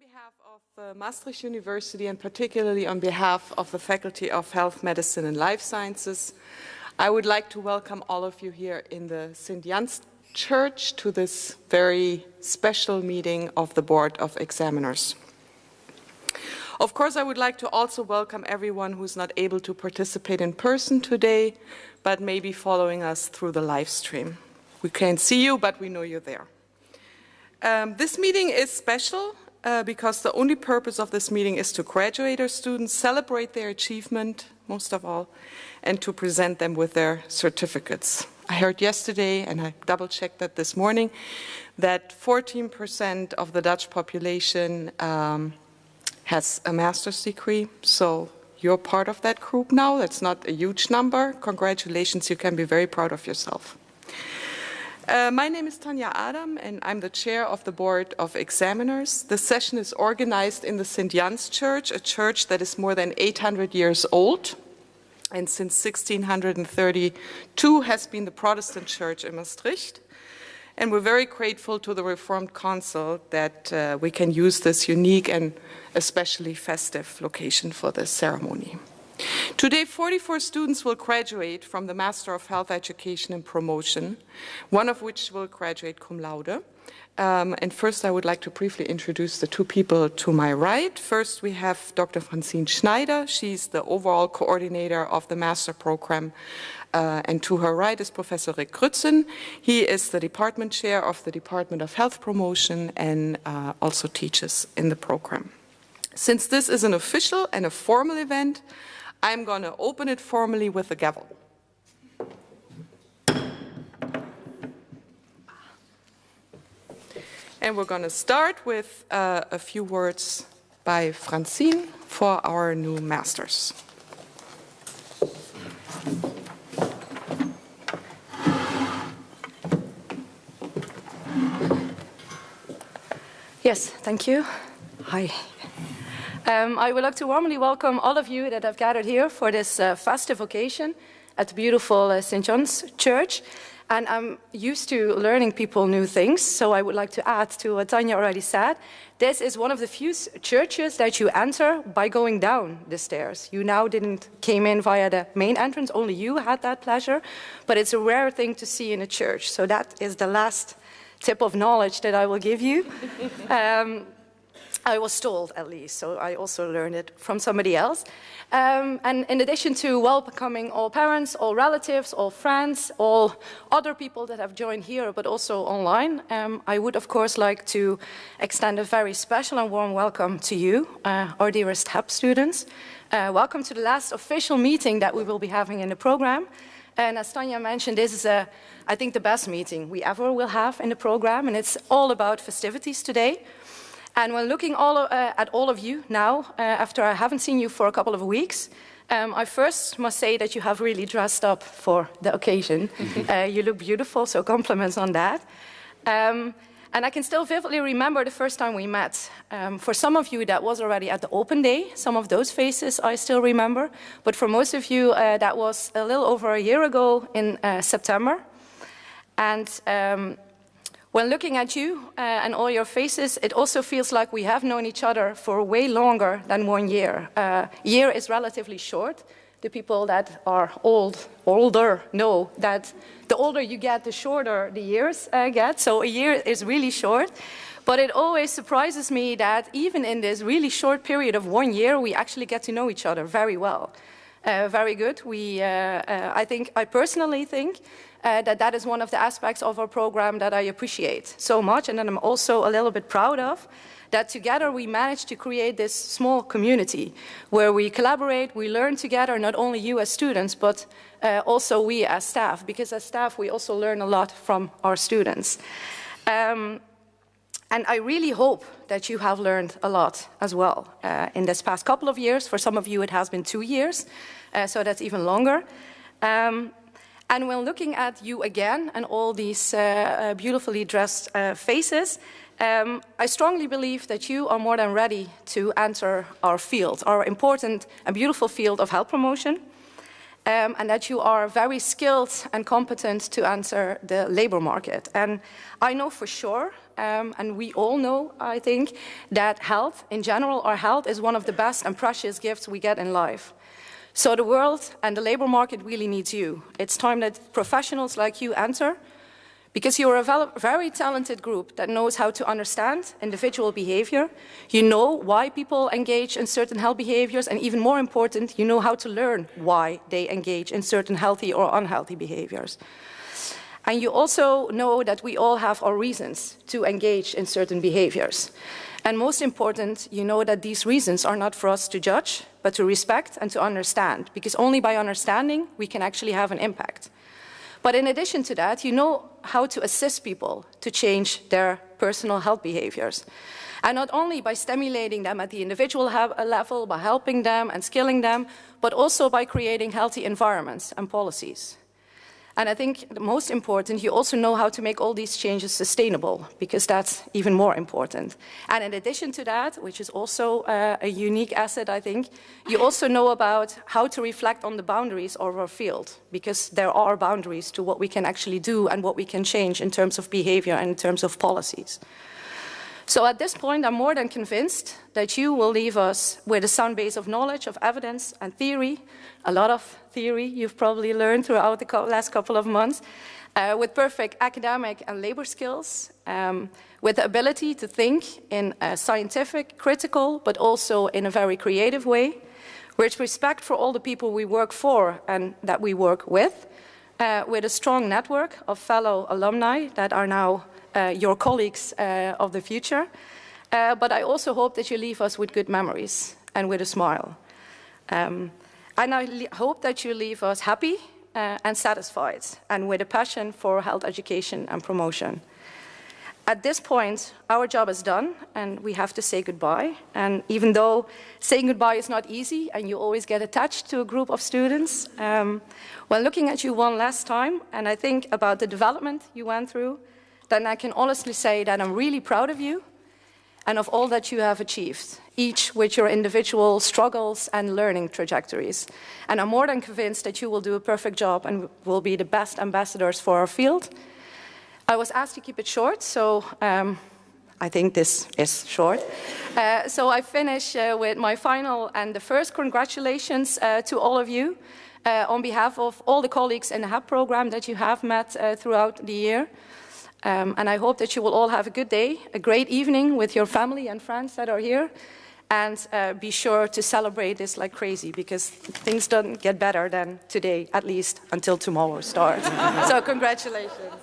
behalf of Maastricht University, and particularly on behalf of the Faculty of Health, Medicine and Life Sciences, I would like to welcome all of you here in the St. Jan's Church to this very special meeting of the Board of Examiners. Of course, I would like to also welcome everyone who's not able to participate in person today, but may be following us through the live stream. We can't see you, but we know you're there. This meeting is special because the only purpose of this meeting is to graduate our students, celebrate their achievement, most of all, and to present them with their certificates. I heard yesterday, and I double-checked that this morning, that 14% of the Dutch population has a master's degree, so you're part of that group now. That's not a huge number. Congratulations, you can be very proud of yourself. My name is Tanja Adam, and I'm the chair of the Board of Examiners. This session is organized in the St. Jan's Church, a church that is more than 800 years old, and since 1632 has been the Protestant church in Maastricht. And we're very grateful to the Reformed Council that we can use this unique and especially festive location for this ceremony. Today, 44 students will graduate from the Master of Health Education and Promotion, one of which will graduate cum laude. And first, I would like to briefly introduce the two people to my right. First, we have Dr. Francine Schneider. She's the overall coordinator of the master program. And to her right is Professor Rick Grützen. He is the department chair of the Department of Health Promotion and also teaches in the program. Since this is an official and a formal event, I'm going to open it formally with a gavel. And we're going to start with a few words by Francine for our new masters. Yes, thank you. Hi. I would like to warmly welcome all of you that have gathered here for this festive occasion at the beautiful St. John's Church. And I'm used to learning people new things, so I would like to add to what Tanja already said. This is one of the few churches that you enter by going down the stairs. You now came in via the main entrance, only you had that pleasure, but it's a rare thing to see in a church. So that is the last tip of knowledge that I will give you. I was told, at least, so I also learned it from somebody else. And in addition to welcoming all parents, all relatives, all friends, all other people that have joined here, but also online, I would, of course, like to extend a very special and warm welcome to you, our dearest HEP students. Welcome to the last official meeting that we will be having in the program. And as Tanja mentioned, this is, I think, the best meeting we ever will have in the program, and it's all about festivities today. And when looking at all of you now, after I haven't seen you for a couple of weeks, I first must say that you have really dressed up for the occasion. You look beautiful, so compliments on that. And I can still vividly remember the first time we met. For some of you, that was already at the open day. Some of those faces I still remember. But for most of you, that was a little over a year ago in September. And when looking at you and all your faces, it also feels like we have known each other for way longer than 1 year. A year is relatively short. The people that are older know that the older you get, the shorter the years get. So a year is really short. But it always surprises me that even in this really short period of 1 year, we actually get to know each other very well. Very good. I personally think that is one of the aspects of our program that I appreciate so much, and that I'm also a little bit proud of, that together we managed to create this small community where we collaborate, we learn together, not only you as students, but also we as staff, because as staff we also learn a lot from our students. And I really hope that you have learned a lot as well in this past couple of years. For some of you it has been 2 years, so that's even longer. And when looking at you again and all these beautifully dressed faces, I strongly believe that you are more than ready to enter our field, our important and beautiful field of health promotion. and that you are very skilled and competent to enter the labor market. And I know for sure and we all know, I think, that health, in general, our health is one of the best and precious gifts we get in life. So the world and the labor market really needs you. It's time that professionals like you enter, because you're a very talented group that knows how to understand individual behavior. You know why people engage in certain health behaviors, and even more important, you know how to learn why they engage in certain healthy or unhealthy behaviors. And you also know that we all have our reasons to engage in certain behaviors. And most important, you know that these reasons are not for us to judge, but to respect and to understand, because only by understanding we can actually have an impact. But in addition to that, you know how to assist people to change their personal health behaviors. And not only by stimulating them at the individual level, by helping them and skilling them, but also by creating healthy environments and policies. And I think the most important, you also know how to make all these changes sustainable, because that's even more important. And in addition to that, which is also a unique asset, I think, you also know about how to reflect on the boundaries of our field, because there are boundaries to what we can actually do and what we can change in terms of behavior and in terms of policies. So at this point, I'm more than convinced that you will leave us with a sound base of knowledge, of evidence and theory, a lot of theory you've probably learned throughout the last couple of months, with perfect academic and labor skills, with the ability to think in a scientific, critical, but also in a very creative way, with respect for all the people we work for and that we work with a strong network of fellow alumni that are now your colleagues of the future. But I also hope that you leave us with good memories and with a smile. And I hope that you leave us happy and satisfied and with a passion for health education and promotion. At this point, our job is done and we have to say goodbye. And even though saying goodbye is not easy and you always get attached to a group of students, when looking at you one last time and I think about the development you went through, then I can honestly say that I'm really proud of you and of all that you have achieved, each with your individual struggles and learning trajectories. And I'm more than convinced that you will do a perfect job and will be the best ambassadors for our field. I was asked to keep it short, so I think this is short. So I finish with my final and the first congratulations to all of you on behalf of all the colleagues in the HAP program that you have met throughout the year. And I hope that you will all have a good day, a great evening with your family and friends that are here. And be sure to celebrate this like crazy, because things don't get better than today, at least until tomorrow starts. So congratulations.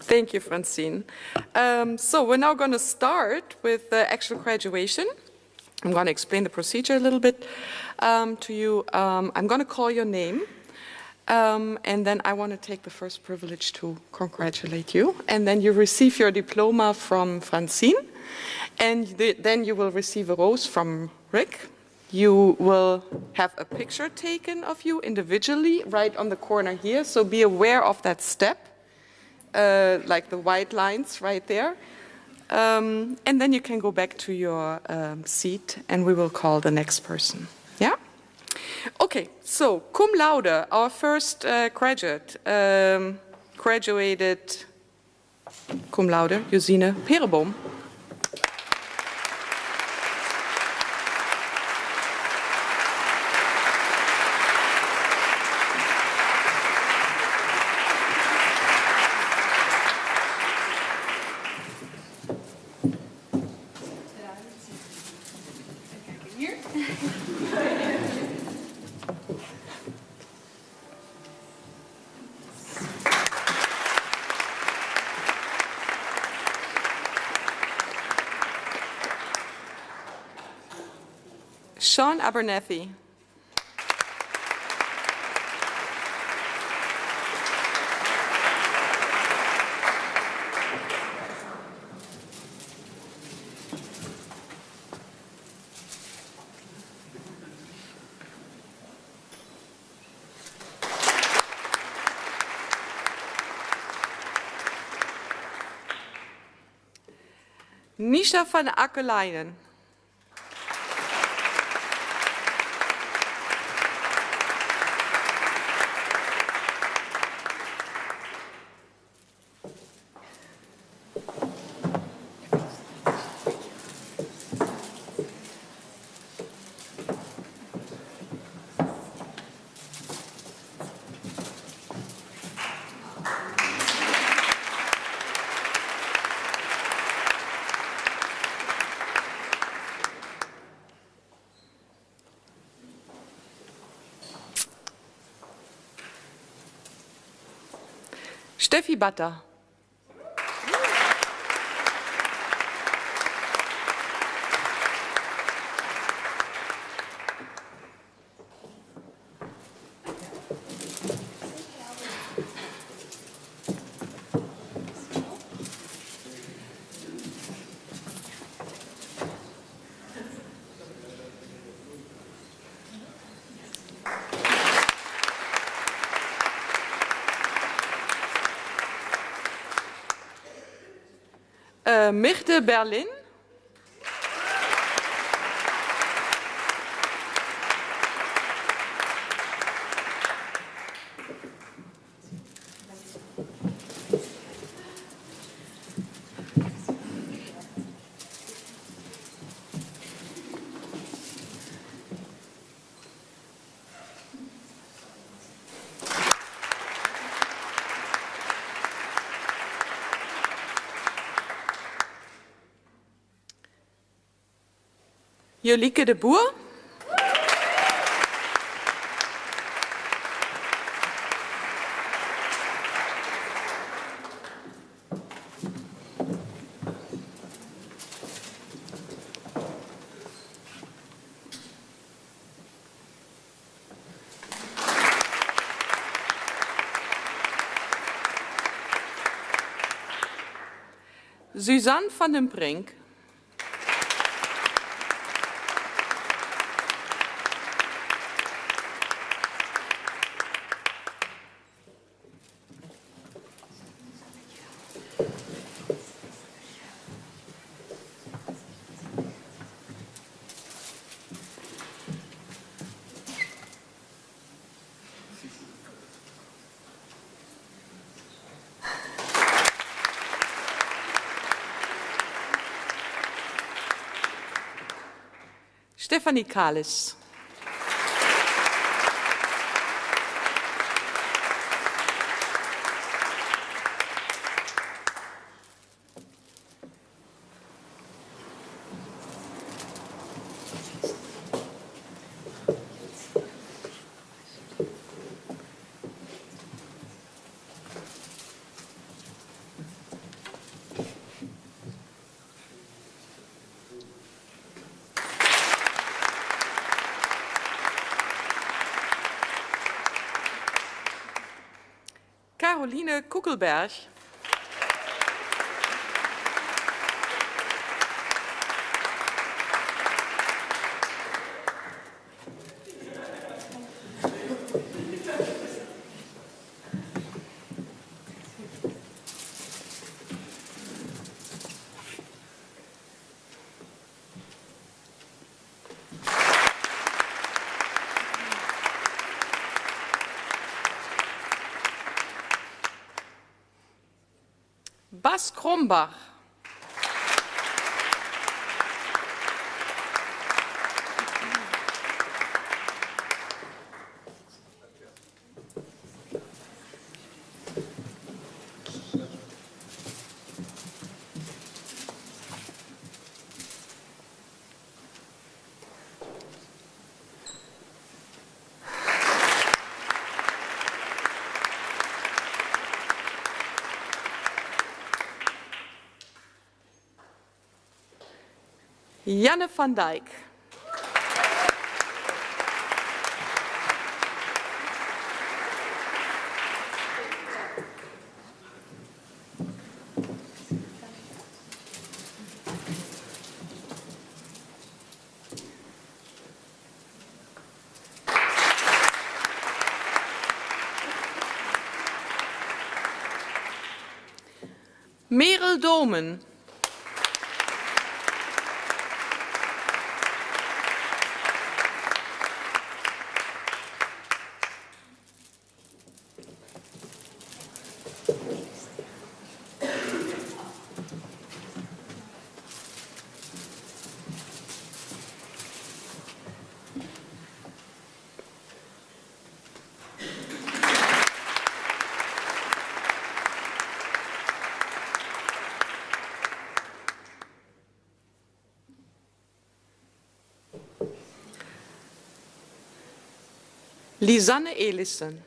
Thank you, Francine. So we're now going to start with the actual graduation. I'm going to explain the procedure a little bit to you. I'm going to call your name, and then I want to take the first privilege to congratulate you. And then you receive your diploma from Francine, and then you will receive a rose from Rick. You will have a picture taken of you individually right on the corner here, so be aware of that step. Like the white lines right there. And then you can go back to your seat and we will call the next person. Yeah? Okay, so cum laude, our first graduate, graduated cum laude, Josine Pereboom. Sean Abernethy. Nisha van Akkelijnen. Steffi Batter. Mirte Berlin. Jolieke de Boer. Suzanne van den Brink. Stefanie Kalis. Caroline Kuckelberg. Bas Krombach. Janne van Dijk. Merel Domen. Lisanne Elissen.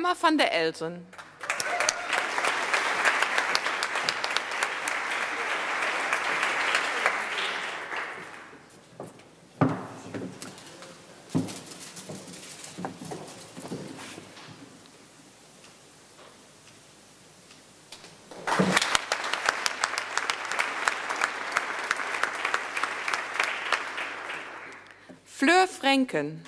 Emma van der Elsen. Fleur Frenken.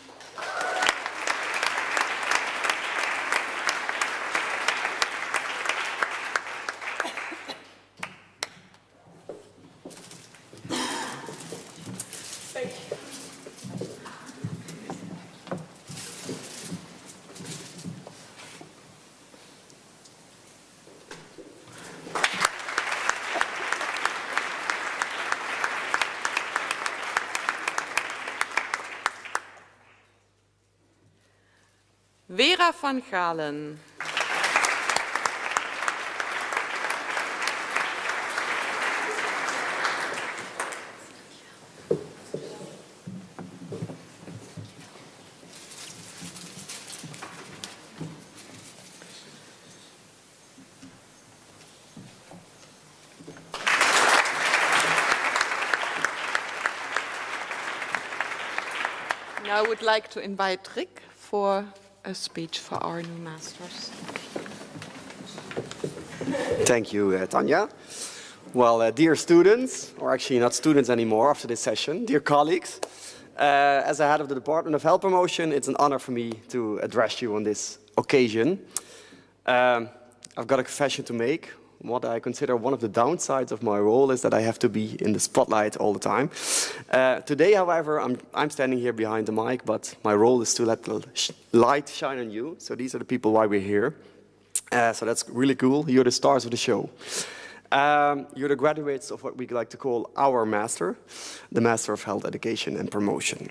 Vera van Galen. Now I would like to invite Rick for a speech for our new masters. Thank you, Tanya. Well, dear students, or actually not students anymore after this session, dear colleagues, as the head of the Department of Health Promotion, it's an honor for me to address you on this occasion. I've got a confession to make. What I consider one of the downsides of my role is that I have to be in the spotlight all the time. Today, however, I'm standing here behind the mic, but my role is to let the light shine on you. So these are the people why we're here. So that's really cool. You're the stars of the show. You're the graduates of what we like to call our master, the Master of Health Education and Promotion.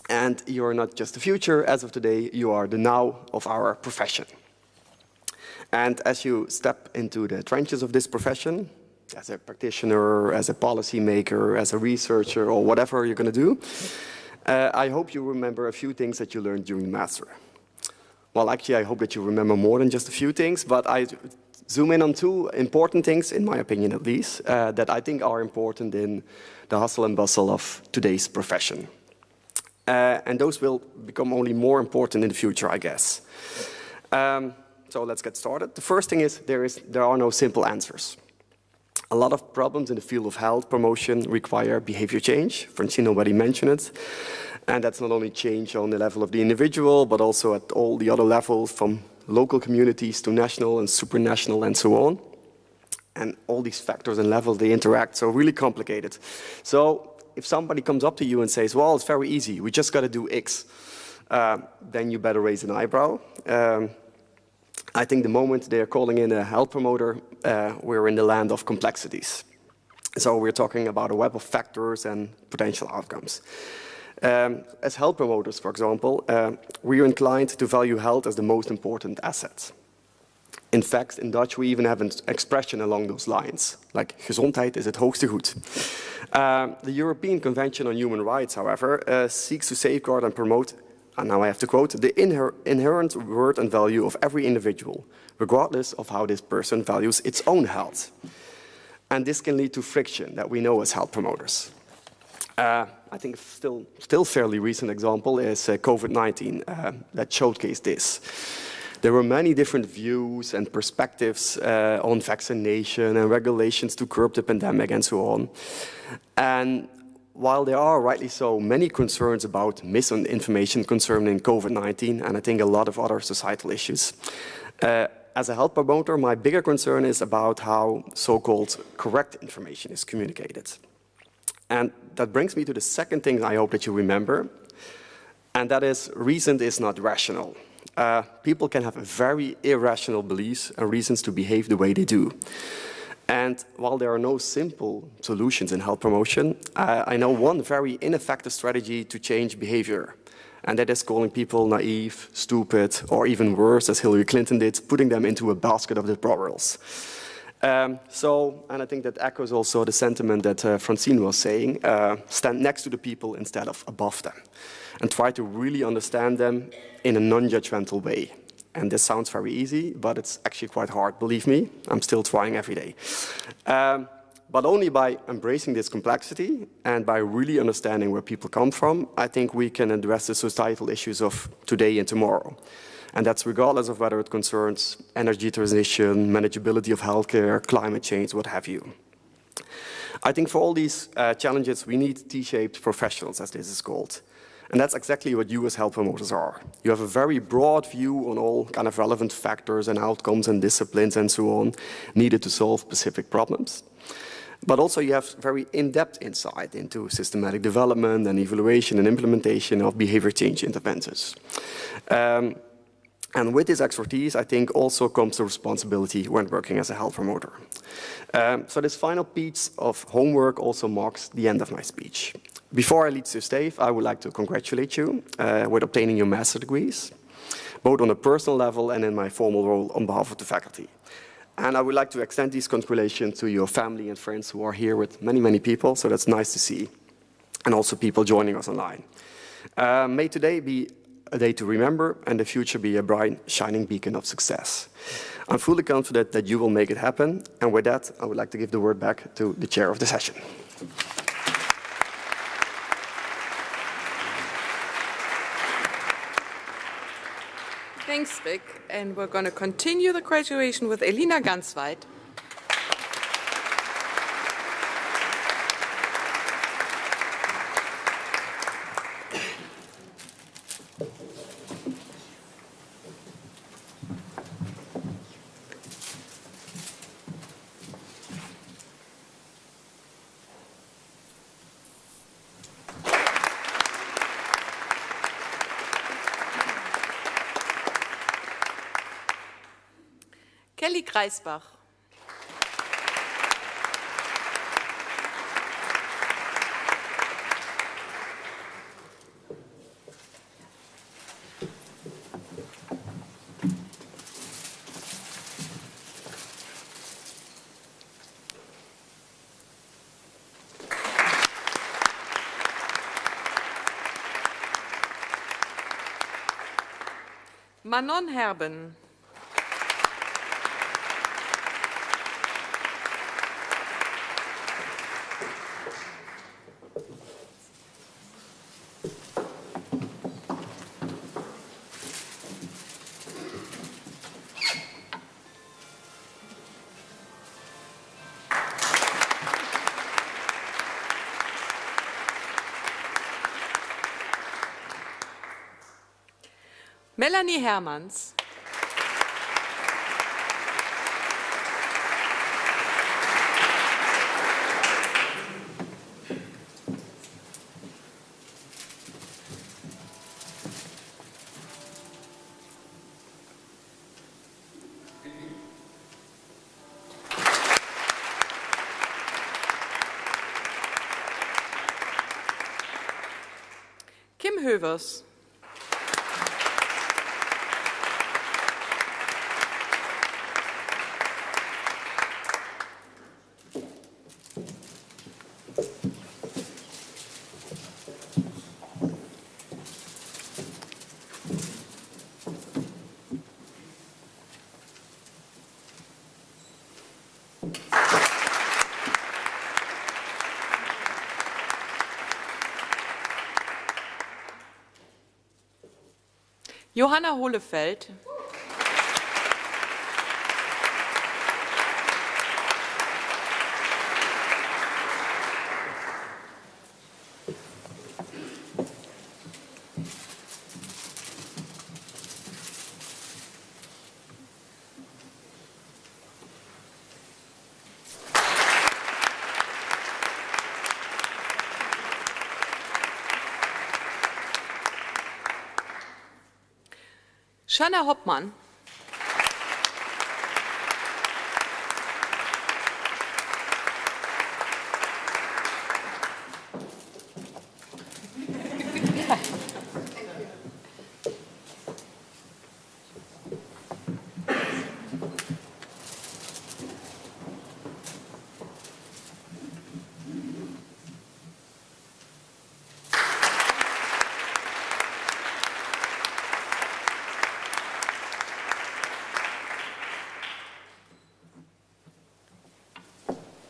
And you're not just the future. As of today, you are the now of our profession. And as you step into the trenches of this profession, as a practitioner, as a policy maker, as a researcher, or whatever you're going to do, I hope you remember a few things that you learned during the master. Well, actually, I hope that you remember more than just a few things, but I zoom in on two important things, in my opinion at least, that I think are important in the hustle and bustle of today's profession. And those will become only more important in the future, I guess. So let's get started. The first thing is there are no simple answers. A lot of problems in the field of health promotion require behavior change. Francine already mentioned it. And that's not only change on the level of the individual, but also at all the other levels, from local communities to national and supranational and so on. And all these factors and levels, they interact, so really complicated. So if somebody comes up to you and says, well, it's very easy, we just got to do X, then you better raise an eyebrow. I think the moment they're calling in a health promoter, we're in the land of complexities. So we're talking about a web of factors and potential outcomes. As health promoters, for example, we're inclined to value health as the most important asset. In fact, in Dutch, we even have an expression along those lines, like gezondheid is het hoogste goed. The European Convention on Human Rights, however, seeks to safeguard and promote, and now I have to quote, the inherent worth and value of every individual, regardless of how this person values its own health. And this can lead to friction that we know as health promoters. I think still fairly recent example is COVID-19 that showcased this. There were many different views and perspectives on vaccination and regulations to curb the pandemic and so on. And while there are, rightly so, many concerns about misinformation concerning COVID-19, and I think a lot of other societal issues, as a health promoter, my bigger concern is about how so-called correct information is communicated. And that brings me to the second thing I hope that you remember, and that is reason is not rational. People can have very irrational beliefs and reasons to behave the way they do. And while there are no simple solutions in health promotion, I know one very ineffective strategy to change behavior. And that is calling people naive, stupid, or even worse, as Hillary Clinton did, putting them into a basket of deplorables. And I think that echoes also the sentiment that Francine was saying, stand next to the people instead of above them. And try to really understand them in a non-judgmental way. And this sounds very easy, but it's actually quite hard. Believe me, I'm still trying every day. But only by embracing this complexity and by really understanding where people come from, I think we can address the societal issues of today and tomorrow. And that's regardless of whether it concerns energy transition, manageability of healthcare, climate change, what have you. I think for all these challenges, we need T-shaped professionals, as this is called. And that's exactly what you as health promoters are. You have a very broad view on all kind of relevant factors and outcomes and disciplines and so on needed to solve specific problems. But also you have very in-depth insight into systematic development and evaluation and implementation of behavior change interventions. And with this expertise, I think also comes the responsibility when working as a health promoter. So this final piece of homework also marks the end of my speech. Before I lead to Steve, I would like to congratulate you with obtaining your master's degrees, both on a personal level and in my formal role on behalf of the faculty. And I would like to extend these congratulations to your family and friends who are here with many, many people, so that's nice to see. And also people joining us online. May today be a day to remember and the future be a bright, shining beacon of success. I'm fully confident that you will make it happen. And with that, I would like to give the word back to the chair of the session. Thanks, Vic. And we're going to continue the graduation with Elina Gansweit. Kelly Kreisbach. Manon Herben. Melanie Hermanns. Kim Hövers. Johanna Hohlefeld. Shanna Hoppmann.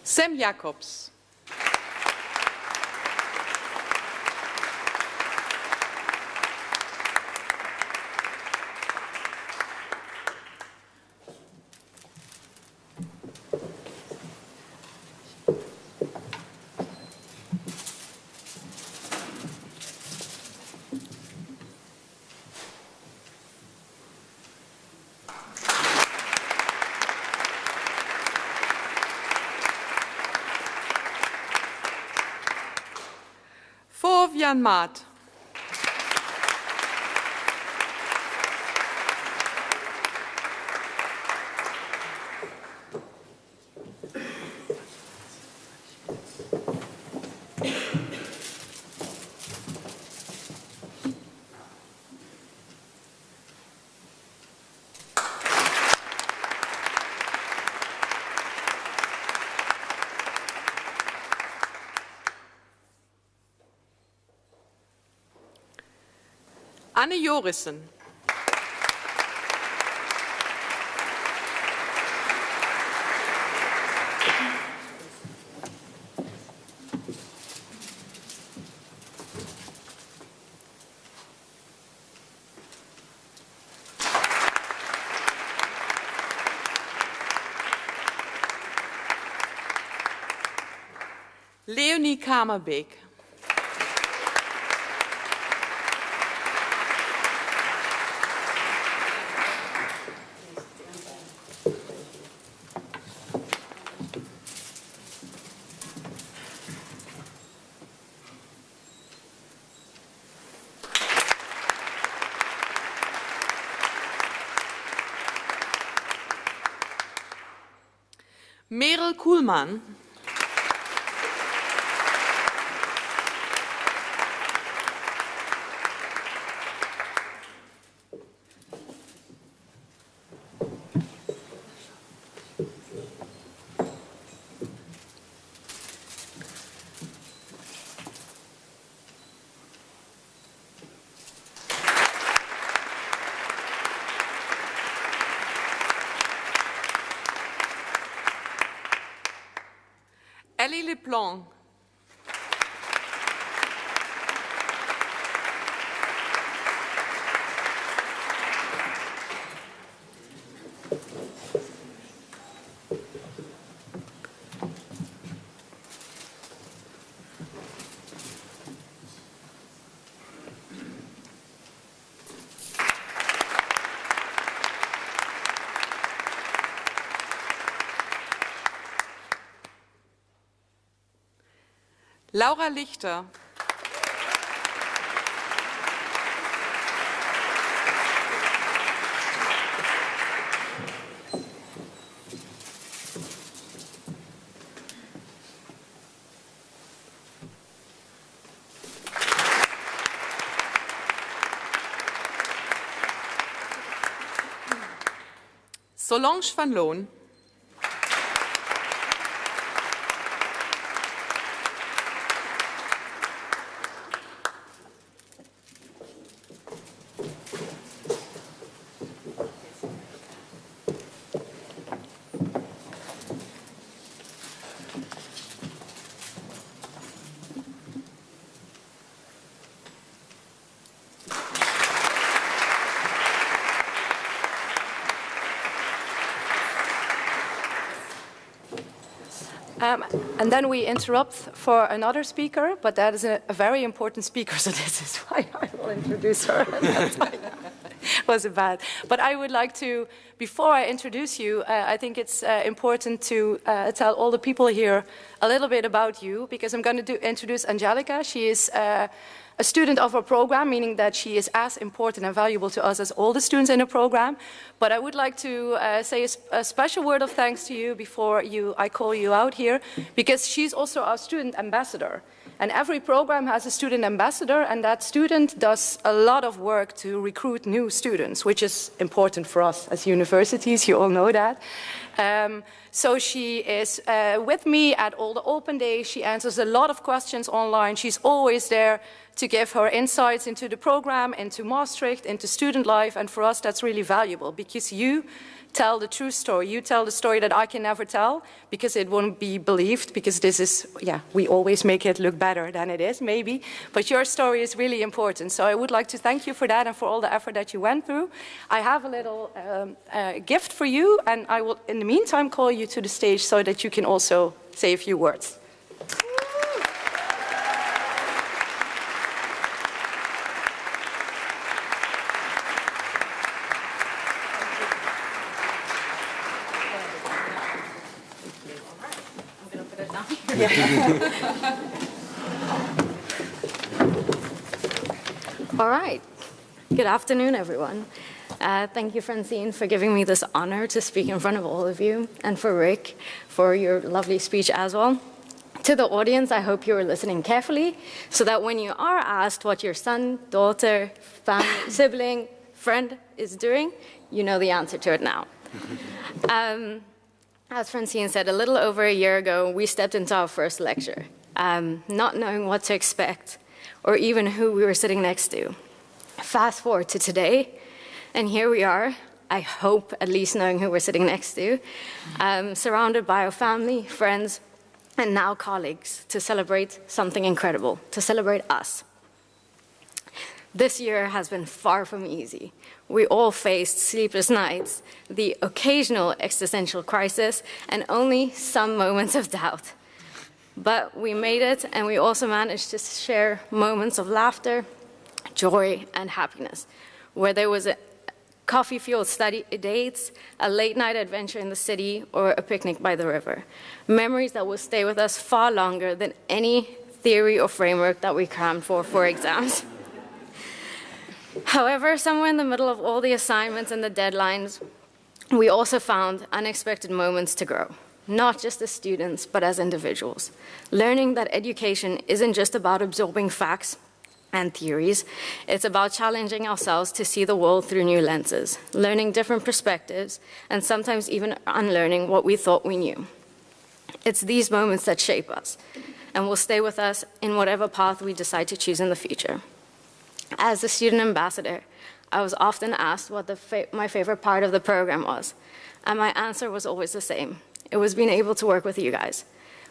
Sam Jacobs. Jan Maat. Anne Jorissen. Leonie Kamerbeek. Merel Kuhlmann. Ellie Leblanc. Laura Lichter. Solange van Loon. And then we interrupt for another speaker, but that is a very important speaker, so this is why I will introduce her. Wasn't bad. But I would like to, before I introduce you, I think it's important to tell all the people here a little bit about you, because I'm going to introduce Angelica. She is a student of our program, meaning that she is as important and valuable to us as all the students in the program. But I would like to say a special word of thanks to you before I call you out here, because she's also our student ambassador. And every program has a student ambassador, and that student does a lot of work to recruit new students, which is important for us as universities, you all know that. So she is with me at all the open days. She answers a lot of questions online. She's always there to give her insights into the program, into Maastricht, into student life, and for us that's really valuable, because you tell the true story. You tell the story that I can never tell because it won't be believed, because this is, yeah, we always make it look better than it is, maybe. But your story is really important. So I would like to thank you for that and for all the effort that you went through. I have a little gift for you, and I will, in the meantime, call you to the stage so that you can also say a few words. All right. Good afternoon, everyone. Thank you, Francine, for giving me this honor to speak in front of all of you, and for Rick for your lovely speech as well. To the audience, I hope you are listening carefully so that when you are asked what your son, daughter, family, sibling, friend is doing, you know the answer to it now. As Francine said, a little over a year ago, we stepped into our first lecture, not knowing what to expect or even who we were sitting next to. Fast forward to today, and here we are, I hope at least knowing who we're sitting next to, surrounded by our family, friends, and now colleagues to celebrate something incredible, to celebrate us. This year has been far from easy. We all faced sleepless nights, the occasional existential crisis, and only some moments of doubt. But we made it, and we also managed to share moments of laughter, joy, and happiness, where there was a coffee-fueled study dates, a late-night adventure in the city, or a picnic by the river. Memories that will stay with us far longer than any theory or framework that we crammed for exams. However, somewhere in the middle of all the assignments and the deadlines, we also found unexpected moments to grow, not just as students, but as individuals. Learning that education isn't just about absorbing facts and theories, it's about challenging ourselves to see the world through new lenses, learning different perspectives, and sometimes even unlearning what we thought we knew. It's these moments that shape us, and will stay with us in whatever path we decide to choose in the future. As a student ambassador, I was often asked what my favorite part of the program was, and my answer was always the same. It was being able to work with you guys.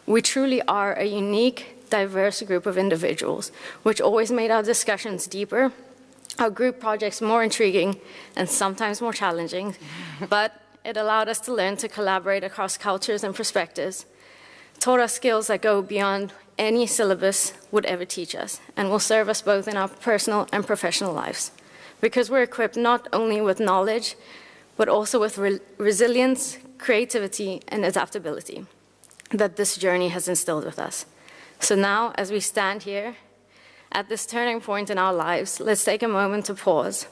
We truly are a unique, diverse group of individuals, which always made our discussions deeper, our group projects more intriguing, and sometimes more challenging, but it allowed us to learn to collaborate across cultures and perspectives, taught us skills that go beyond any syllabus would ever teach us, and will serve us both in our personal and professional lives. Because we're equipped not only with knowledge, but also with resilience, creativity, and adaptability that this journey has instilled with us. So now, as we stand here at this turning point in our lives, let's take a moment to pause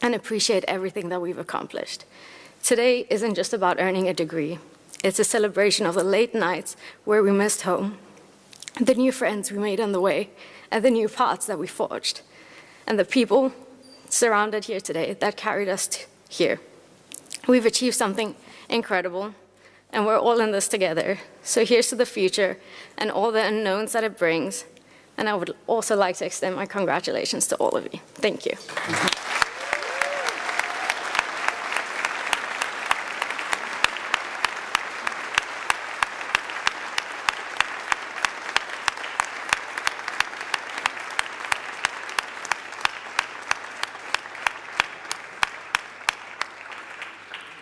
and appreciate everything that we've accomplished. Today isn't just about earning a degree. It's a celebration of the late nights where we missed home, the new friends we made on the way, and the new paths that we forged, and the people surrounded here today that carried us here. We've achieved something incredible, and we're all in this together. So here's to the future and all the unknowns that it brings. And I would also like to extend my congratulations to all of you. Thank you.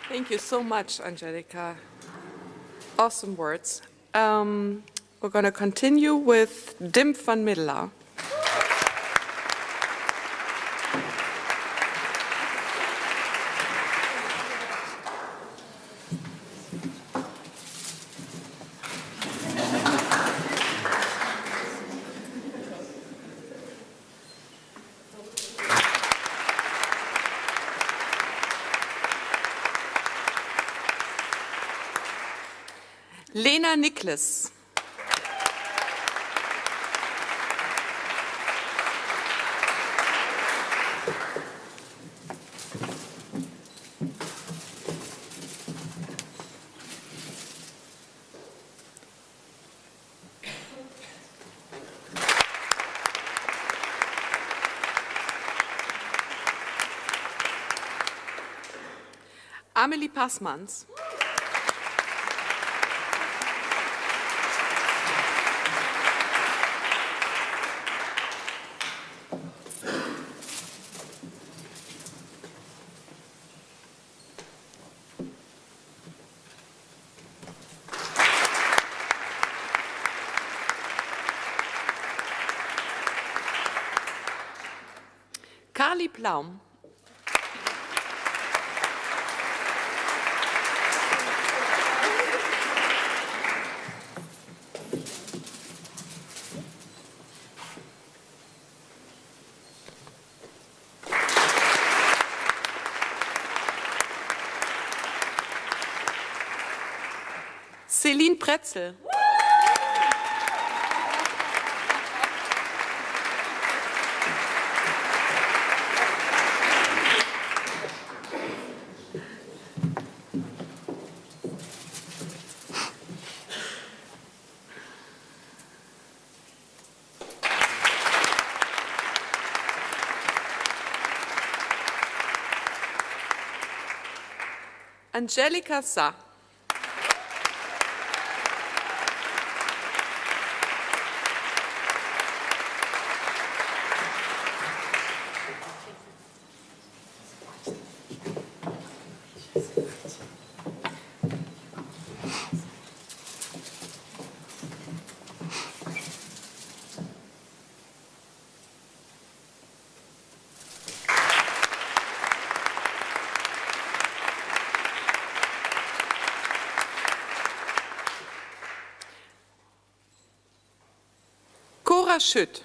Thank you so much, Angelica. Awesome words. We're going to continue with Dim van Middelaar. Lena Niklas. Amelie Passmanns. Carly Plaum. Celine Pretzel. Angelika Sa. Cora Schütt.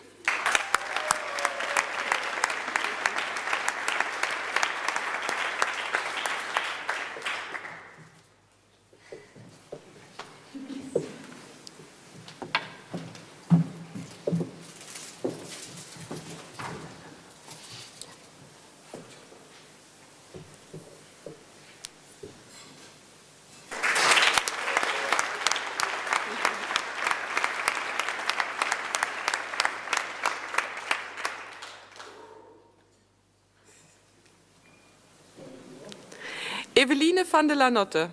Eveline van der Lanotte.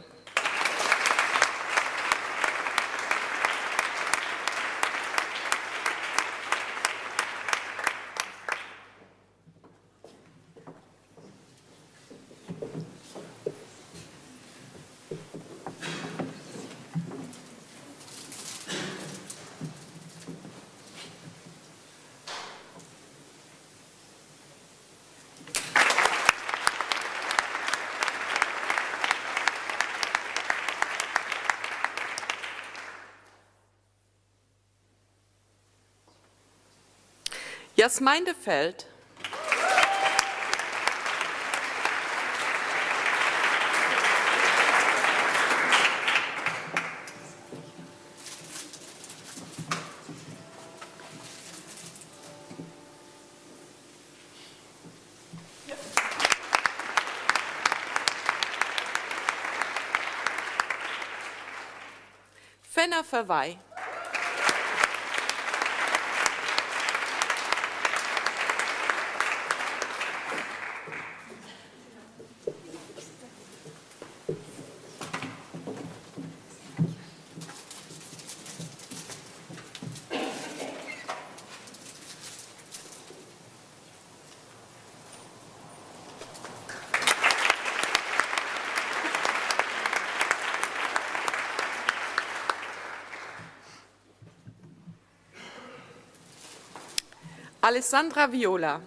Jasmijn de Veld. Fenna Verwey. Alessandra Viola.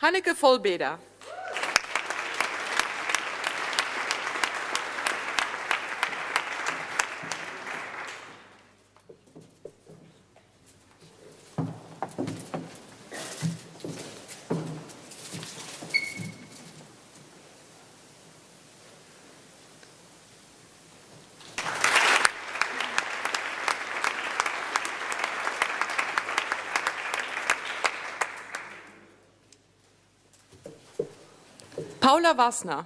Hanneke Vollbeder. Paula Wassner.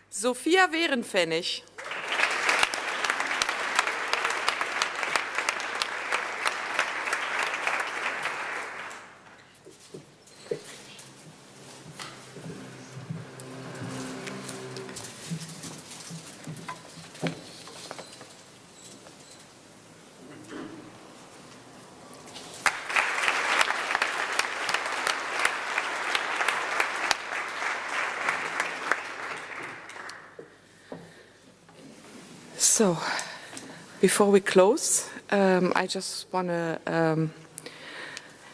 Sophia Wehrenpfennig. So, before we close, I just want to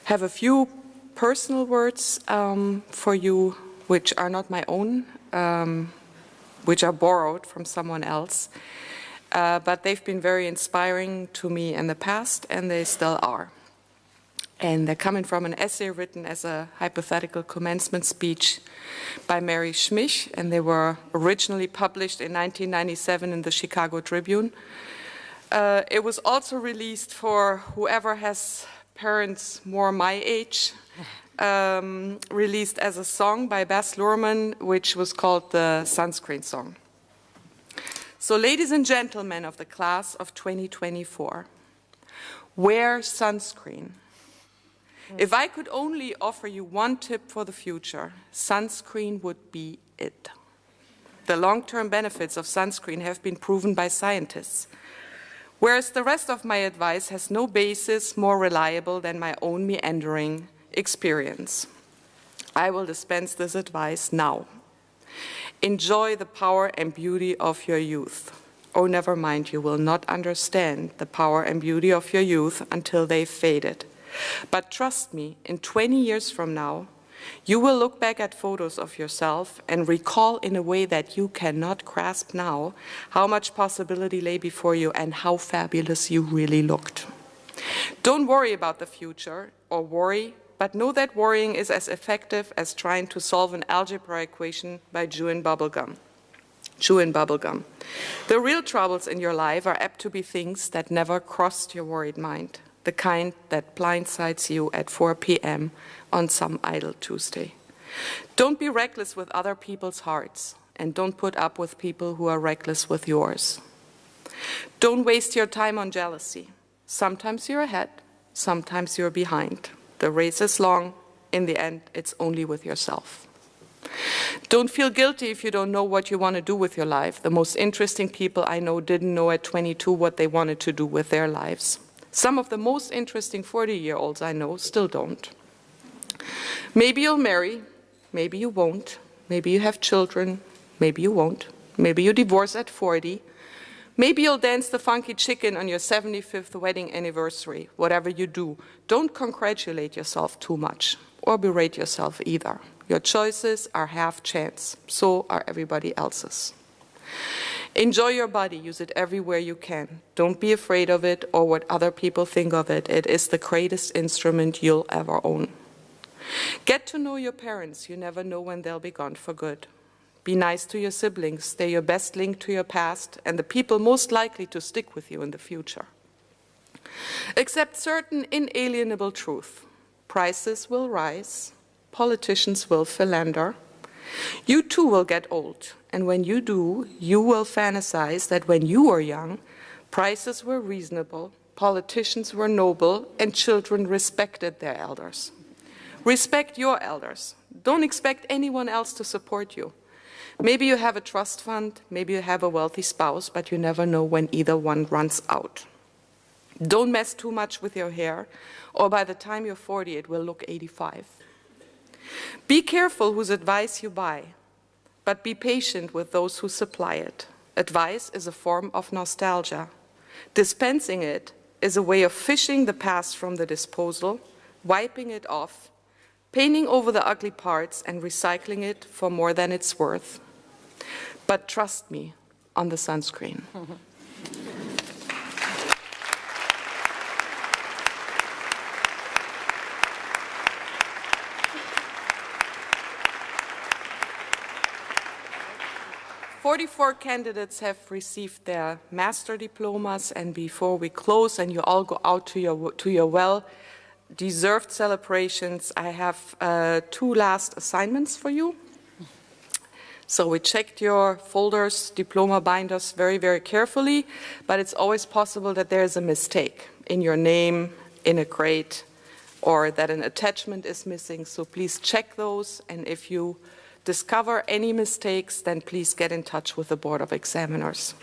have a few personal words for you, which are not my own, which are borrowed from someone else, but they've been very inspiring to me in the past, and they still are. And they're coming from an essay written as a hypothetical commencement speech by Mary Schmich, and they were originally published in 1997 in the Chicago Tribune. It was also released for whoever has parents more my age, released as a song by Baz Luhrmann, which was called the Sunscreen Song. So, ladies and gentlemen of the class of 2024, wear sunscreen. If I could only offer you one tip for the future, sunscreen would be it. The long-term benefits of sunscreen have been proven by scientists, whereas the rest of my advice has no basis more reliable than my own meandering experience. I will dispense this advice now. Enjoy the power and beauty of your youth. Oh, never mind, you will not understand the power and beauty of your youth until they've faded. But trust me, in 20 years from now, you will look back at photos of yourself and recall in a way that you cannot grasp now how much possibility lay before you and how fabulous you really looked. Don't worry about the future, or worry, but know that worrying is as effective as trying to solve an algebra equation by chewing bubblegum. The real troubles in your life are apt to be things that never crossed your worried mind. The kind that blindsides you at 4 p.m. on some idle Tuesday. Don't be reckless with other people's hearts, and don't put up with people who are reckless with yours. Don't waste your time on jealousy. Sometimes you're ahead, sometimes you're behind. The race is long. In the end, it's only with yourself. Don't feel guilty if you don't know what you want to do with your life. The most interesting people I know didn't know at 22 what they wanted to do with their lives. Some of the most interesting 40-year-olds I know still don't. Maybe you'll marry, maybe you won't, maybe you have children, maybe you won't, maybe you divorce at 40, maybe you'll dance the funky chicken on your 75th wedding anniversary. Whatever you do, don't congratulate yourself too much, or berate yourself either. Your choices are half chance, so are everybody else's. Enjoy your body, use it everywhere you can. Don't be afraid of it or what other people think of it. It is the greatest instrument you'll ever own. Get to know your parents. You never know when they'll be gone for good. Be nice to your siblings. They're your best link to your past and the people most likely to stick with you in the future. Accept certain inalienable truth. Prices will rise. Politicians will philander. You too will get old, and when you do, you will fantasize that when you were young, prices were reasonable, politicians were noble, and children respected their elders. Respect your elders. Don't expect anyone else to support you. Maybe you have a trust fund, maybe you have a wealthy spouse, but you never know when either one runs out. Don't mess too much with your hair, or by the time you're 40, it will look 85. Be careful whose advice you buy, but be patient with those who supply it. Advice is a form of nostalgia. Dispensing it is a way of fishing the past from the disposal, wiping it off, painting over the ugly parts, and recycling it for more than it's worth. But trust me on the sunscreen. 44 candidates have received their master diplomas, and before we close and you all go out to your well-deserved celebrations, I have 2 last assignments for you. So we checked your folders, diploma binders very, very carefully, but it's always possible that there is a mistake in your name, in a grade, or that an attachment is missing. So please check those, and if you discover any mistakes, then please get in touch with the Board of Examiners.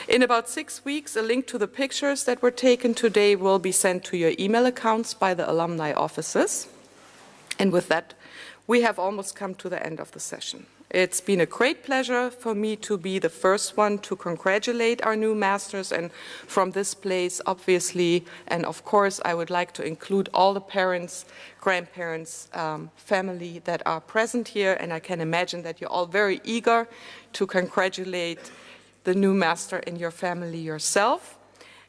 In about 6 weeks, a link to the pictures that were taken today will be sent to your email accounts by the alumni offices. And with that, we have almost come to the end of the session. It's been a great pleasure for me to be the first one to congratulate our new masters, and from this place, obviously, and of course, I would like to include all the parents, grandparents, family that are present here, and I can imagine that you're all very eager to congratulate the new master in your family yourself.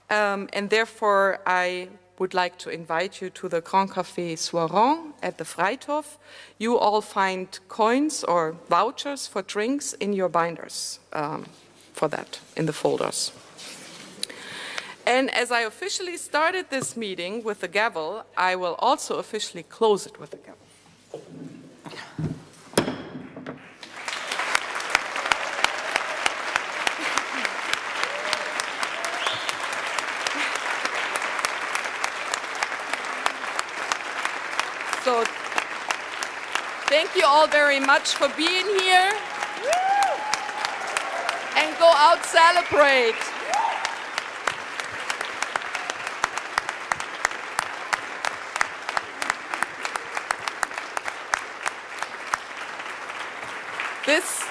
And therefore, I would like to invite you to the Grand Café Soiron at the Freithof. You all find coins or vouchers for drinks in your binders for that, in the folders. And as I officially started this meeting with the gavel, I will also officially close it with the gavel. So thank you all very much for being here. And go out, celebrate. This